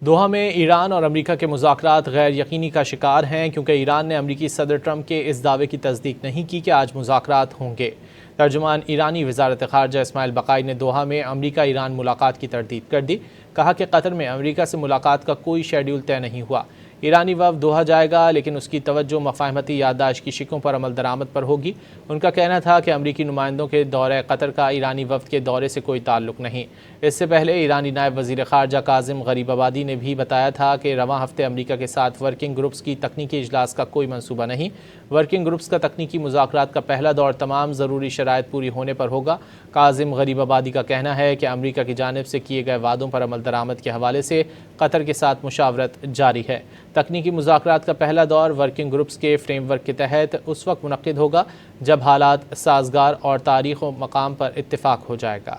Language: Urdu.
دوحہ میں ایران اور امریکہ کے مذاکرات غیر یقینی کا شکار ہیں کیونکہ ایران نے امریکی صدر ٹرمپ کے اس دعوے کی تصدیق نہیں کی کہ آج مذاکرات ہوں گے۔ ترجمان ایرانی وزارت خارجہ اسماعیل بقائی نے دوحہ میں امریکہ ایران ملاقات کی تردید کر دی، کہا کہ قطر میں امریکہ سے ملاقات کا کوئی شیڈول طے نہیں ہوا۔ ایرانی وفد دوحہ جائے گا لیکن اس کی توجہ مفاہمتی یادداشت کی شقوں پر عمل درآمد پر ہوگی۔ ان کا کہنا تھا کہ امریکی نمائندوں کے دورہ قطر کا ایرانی وفد کے دورے سے کوئی تعلق نہیں۔ اس سے پہلے ایرانی نائب وزیر خارجہ کاظم غریب آبادی نے بھی بتایا تھا کہ رواں ہفتے امریکہ کے ساتھ ورکنگ گروپس کی تکنیکی اجلاس کا کوئی منصوبہ نہیں۔ ورکنگ گروپس کا تکنیکی مذاکرات کا پہلا دور تمام ضروری شرائط پوری ہونے پر ہوگا۔ کاظم غریب آبادی کا کہنا ہے کہ امریکہ کی جانب سے کیے گئے وعدوں پر عمل درآمد کے حوالے سے قطر کے ساتھ مشاورت جاری ہے۔ تکنیکی مذاکرات کا پہلا دور ورکنگ گروپس کے فریم ورک کے تحت اس وقت منعقد ہوگا جب حالات سازگار اور تاریخ و مقام پر اتفاق ہو جائے گا۔